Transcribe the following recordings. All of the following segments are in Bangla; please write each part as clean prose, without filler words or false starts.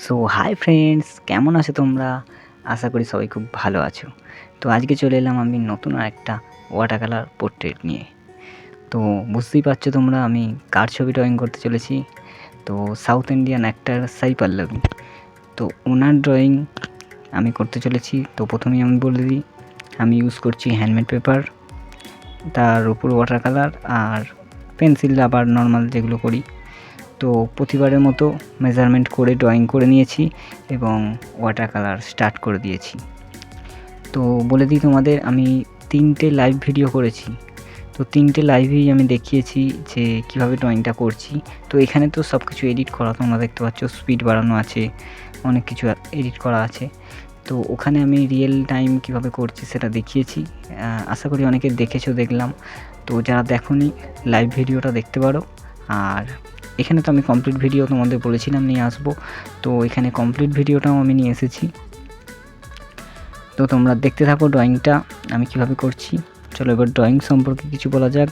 সো হাই ফ্রেন্ডস, কেমন আছো তোমরা? আশা করি সবাই খুব ভালো আছো। তো আজকে চলে এলাম আমি নতুন আরেকটা ওয়াটার কালার পোর্ট্রেট নিয়ে। তো বুঝতেই পারছো তোমরা আমি কার ছবি ড্রয়িং করতে চলেছি। তো south Indian actor Sai Pallavi, তো ওনার ড্রয়িং আমি করতে চলেছি। তো প্রথমেই আমি বলে দিই, আমি ইউজ করছি হ্যান্ডমেড পেপার, তার উপর ওয়াটার কালার আর পেন্সিল রাবার নর্মাল যেগুলো করি। তো প্রতিবারের মতো মেজারমেন্ট করে ড্রয়িং করে নিয়েছি এবং ওয়াটার কালার স্টার্ট করে দিয়েছি। তো বলে দিই তোমাদের, আমি 3টে লাইভ ভিডিও করেছি। তো 3টে লাইভেই আমি দেখিয়েছি যে কীভাবে ড্রয়িংটা করছি। তো এখানে তো সব কিছু এডিট করা তোমরা দেখতে পাচ্ছ, স্পিড বাড়ানো আছে, অনেক কিছু এডিট করা আছে। তো ওখানে আমি রিয়েল টাইম কীভাবে করছি সেটা দেখিয়েছি। আশা করি অনেকে দেখেছো, দেখলাম। তো যারা দেখোনি লাইভ ভিডিওটা দেখতে পারো। আর এখানে তো আমি কমপ্লিট ভিডিও তোমাদের বলেছিলাম নিয়ে আসবো, তো এখানে কমপ্লিট ভিডিওটাও আমি নিয়ে এসেছি। তো তোমরা দেখতে থাকো ড্রয়িংটা আমি কিভাবে করছি। চলো এবার ড্রয়িং সম্পর্কে কিছু বলা যাক।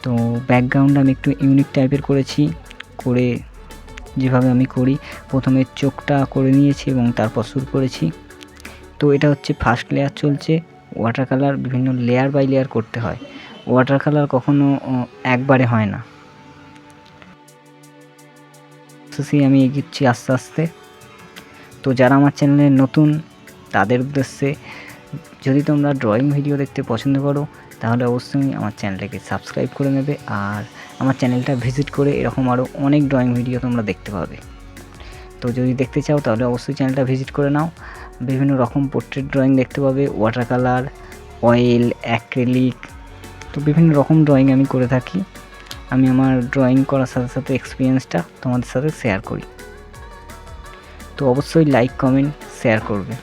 তো ব্যাকগ্রাউন্ড আমি একটু ইউনিক টাইপের করেছি, করে যেভাবে আমি করি প্রথমে চোখটা করে নিয়েছি এবং তারপর শুরু করেছি। তো এটা হচ্ছে ফার্স্ট লেয়ার চলছে। ওয়াটার কালার বিভিন্ন লেয়ার বাই লেয়ার করতে হয়, ওয়াটার কালার কখনো একবারে হয় না। আমি এগিয়েছি আস্তে আস্তে। তো যারা আমার চ্যানেলে নতুন তাদের উদ্দেশ্যে, যদি তোমরা ড্রয়িং ভিডিও দেখতে পছন্দ করো তাহলে অবশ্যই আমার চ্যানেলটাকে সাবস্ক্রাইব করে নেবে, আর আমার চ্যানেলটা ভিজিট করে এরকম আরও অনেক ড্রয়িং ভিডিও তোমরা দেখতে পাবে। তো যদি দেখতে চাও তাহলে অবশ্যই চ্যানেলটা ভিজিট করে নাও। বিভিন্ন রকম পোর্ট্রেট ড্রয়িং দেখতে পাবে, ওয়াটার কালার, অয়েল, অ্যাক্রিলিক, তো বিভিন্ন রকম ড্রয়িং আমি করে থাকি। আমি আমার ড্রয়িং করার সাথে সাথে এক্সপিরিয়েন্সটা তোমাদের সাথে শেয়ার করি। তো অবশ্যই লাইক, কমেন্ট, শেয়ার করবে।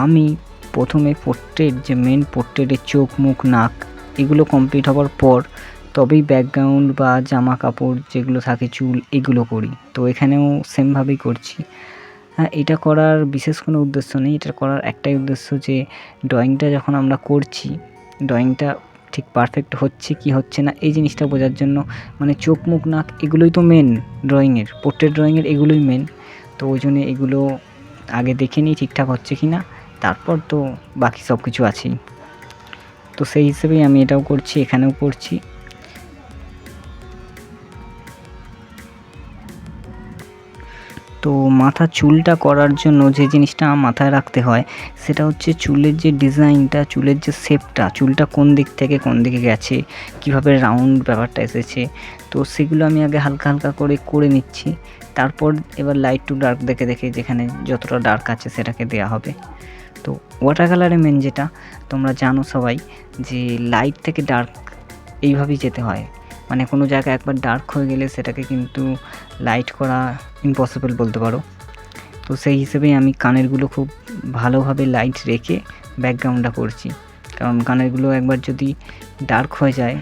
আমি প্রথমে পোর্ট্রেট, যে মেন পোর্ট্রেটের চোখ, মুখ, নাক এগুলো কমপ্লিট হওয়ার পর তবেই ব্যাকগ্রাউন্ড বা জামা কাপড় যেগুলো থাকে, চুল, এগুলো করি। তো এখানেও সেমভাবেই করছি। হ্যাঁ, এটা করার বিশেষ কোনো উদ্দেশ্য নেই, এটা করার একটাই উদ্দেশ্য যে ড্রয়িংটা যখন আমরা করছি, ড্রয়িংটা ঠিক পারফেক্ট হচ্ছে কি হচ্ছে না এই জিনিসটা বোঝার জন্য। মানে চোখ, মুখ, নাক এগুলোই তো মেন ড্রয়িংয়ের, পোর্ট্রেট ড্রয়িংয়ের এগুলোই মেন। তো ওই জন্য এগুলো আগে দেখে নিই ঠিকঠাক হচ্ছে কি না, তারপর তো বাকি সব কিছু আছেই। তো সেই হিসেবেই আমি এটাও করছি, এখানেও করছি। তো মাথার চুলটা করার জন্য যে জিনিসটা মাথায় রাখতে হয় সেটা হচ্ছে চুলের যে ডিজাইনটা, চুলের যে শেপটা, চুলটা কোন দিক থেকে কোন দিকে গেছে, কিভাবে রাউন্ড ব্যাপারটা এসেছে। তো সেগুলো আমি আগে হালকা হালকা করে নিচ্ছি। তারপর এবার লাইট টু ডার্ক দেখে দেখে যেখানে যতটা ডার্ক আছে সেটাকে দেওয়া হবে। তো ওয়াটার কালারে মেন যেটা তোমরা জানো সবাই, যে লাইট থেকে ডার্ক এইভাবেই যেতে হয়। মানে কোনো জায়গা একবার ডার্ক হয়ে গেলে সেটাকে কিন্তু লাইট করা ইম্পসিবল বলতে পারো। তো সেই হিসেবেই আমি কানেরগুলো খুব ভালোভাবে লাইট রেখে ব্যাকগ্রাউন্ডটা করছি, কারণ কানেরগুলো একবার যদি ডার্ক হয়ে যায়,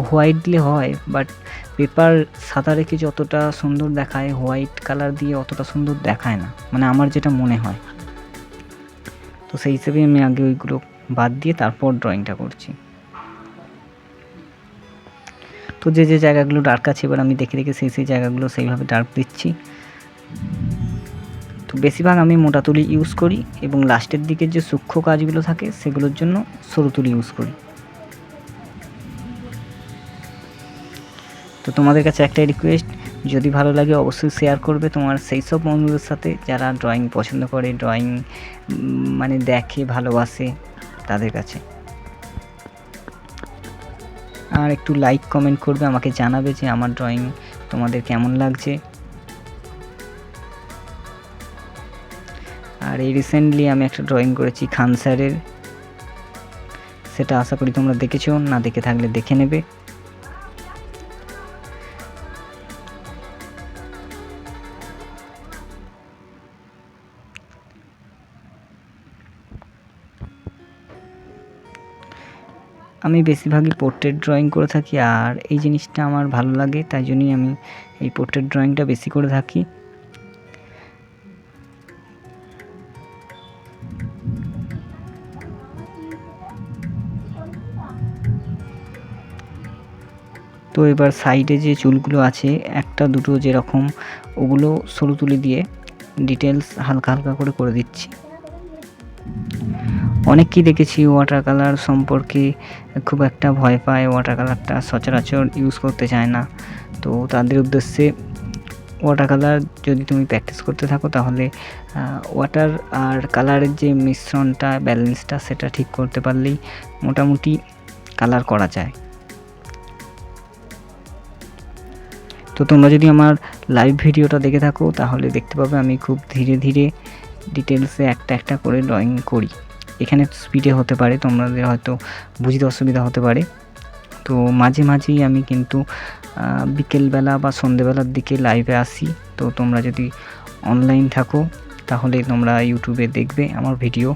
হোয়াইট দিলে হয়, বাট পেপার সাদা রেখে যতটা সুন্দর দেখায় হোয়াইট কালার দিয়ে অতটা সুন্দর দেখায় না, মানে আমার যেটা মনে হয়। তো সেই হিসেবেই আমি আগে ওইগুলো বাদ দিয়ে তারপর ড্রয়িংটা করছি। তো যে যে জায়গাগুলো ডার্ক আছে এবার আমি দেখে দেখে সেই জায়গাগুলো সেইভাবে ডার্ক দিচ্ছি। তো বেশিরভাগ আমি মোটা তুলি ইউজ করি এবং লাস্টের দিকের যে সূক্ষ্ম কাজগুলো থাকে সেগুলোর জন্য সরু তুলি ইউজ করি। তো তোমাদের কাছে একটাই রিকোয়েস্ট, যদি ভালো লাগে অবশ্যই শেয়ার করবে তোমার সেই সব বন্ধুদের সাথে যারা ড্রয়িং পছন্দ করে, ড্রয়িং মানে দেখে, ভালোবাসে তাদের কাছে। আর একটু লাইক, কমেন্ট করবে, আমাকে জানাবে যে আমার ড্রয়িং তোমাদের কেমন লাগছে। আর এই রিসেন্টলি আমি একটা ড্রয়িং করেছি খান স্যারের, সেটা আশা করি তোমরা দেখেছো, না দেখে থাকলে দেখে নেবে। আমি বেশিরভাগই পোর্ট্রেট ড্রয়িং করে থাকি, আর এই জিনিসটা আমার ভালো লাগে, তাই জন্যই আমি এই পোর্ট্রেট ড্রয়িংটা বেশি করে থাকি। তো এবার সাইডে যে চুলগুলো আছে একটা দুটো যেরকম, ওগুলো সরু তুলি দিয়ে ডিটেলস হালকা হালকা করে দিচ্ছি। অনেককেই দেখেছি ওয়াটার কালার সম্পর্কে খুব একটা ভয় পায়, ওয়াটার কালারটা সচরাচর ইউজ করতে চায় না। তো তাদের উদ্দেশ্যে ওয়াটার কালার যদি তুমি প্র্যাকটিস করতে থাকো তাহলে ওয়াটার আর কালারের যে মিশ্রণটা, ব্যালেন্সটা, সেটা ঠিক করতে পারলেই মোটামুটি কালার করা যায়। তো তোমরা যদি আমার লাইভ ভিডিওটা দেখে থাকো তাহলে দেখতে পাবে আমি খুব ধীরে ধীরে ডিটেলসে একটা করে ড্রয়িং করি। এখানে স্পিডে হতে পারে, তোমাদের হয়তো বুঝতে অসুবিধা হতে পারে। তো মাঝে মাঝেই আমি কিন্তু বিকেলবেলা বা সন্ধেবেলার দিকে লাইভে আসি। তো তোমরা যদি অনলাইন থাকো তাহলে তোমরা ইউটিউবে দেখবে আমার ভিডিও।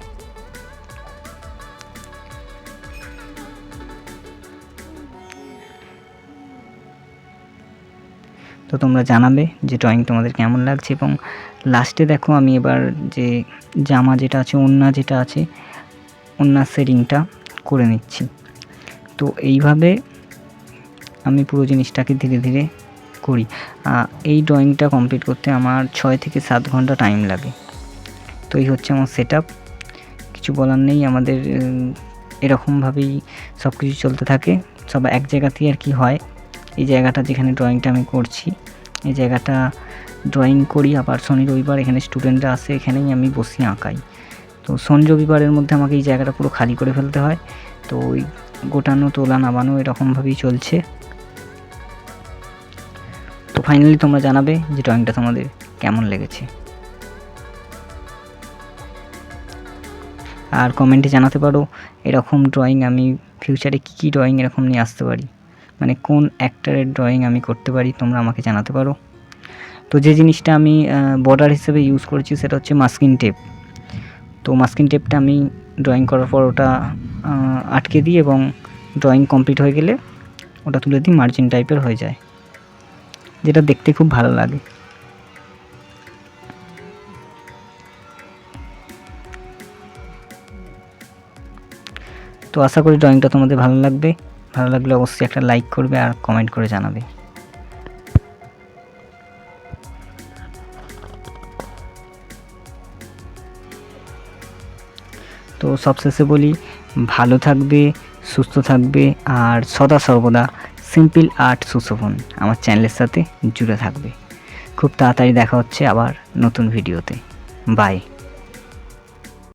তো তোমরা জানাবে যে ড্রয়িং তোমাদের কেমন লাগছে। এবং লাস্টে দেখো আমি এবার যে জামা যেটা আছে, ওড়না যেটা আছে, ওড়নার শেডিংটা করে নিচ্ছি। তো এইভাবে আমি পুরো জিনিসটাকে ধীরে ধীরে করি। এই ড্রয়িংটা কমপ্লিট করতে আমার 6 থেকে 7 ঘন্টা টাইম লাগে। তো এই হচ্ছে আমার সেটআপ। কিছু বলার নেই, আমাদের এরকমভাবেই সব কিছু চলতে থাকে। সব এক জায়গাতেই আর কি হয়। এই জায়গাটা যেখানে ড্রয়িংটা আমি করছি, এই জায়গাটা ড্রয়িং করি। আবার শনি রবিবার এখানে স্টুডেন্টরা আসে, এখানেই আমি বসি আঁকাই। তো শনি রবিবারের মধ্যে আমাকে এই জায়গাটা পুরো খালি করে ফেলতে হয়। তো ওই গোটানো, তোলা, নামানো এরকমভাবেই চলছে। তো ফাইনালি তোমরা জানাবে যে ড্রয়িংটা তোমাদের কেমন লেগেছে, আর কমেন্টে জানাতে পারো এরকম ড্রয়িং আমি ফিউচারে কী ড্রয়িং এরকম নিয়ে আসতে পারি, মানে কোন অ্যাক্টরের ড্রয়িং আমি করতে পারি, তোমরা আমাকে জানাতে পারো। তো যে জিনিসটা আমি বর্ডার হিসেবে ইউজ করেছি সেটা হচ্ছে মাস্কিং টেপ। তো মাস্কিং টেপটা আমি ড্রয়িং করার পর ওটা আটকে দিই এবং ড্রয়িং কমপ্লিট হয়ে গেলে ওটা তুলে দিই, মার্জিন টাইপের হয়ে যায়, যেটা দেখতে খুব ভালো লাগে। তো আশা করি ড্রয়িংটা তোমাদের ভালো লাগবে। ভালো লাগলে অবশ্যই একটা লাইক করবে আর কমেন্ট করে জানাবে। তো সবশেষে বলি, ভালো থাকবে, সুস্থ থাকবে, আর সদা সর্বদা সিম্পল আর্ট সুশোভন আমার চ্যানেলের সাথে জুড়ে থাকবে। খুব তাড়াতাড়ি দেখা হচ্ছে আবার নতুন ভিডিওতে। বাই।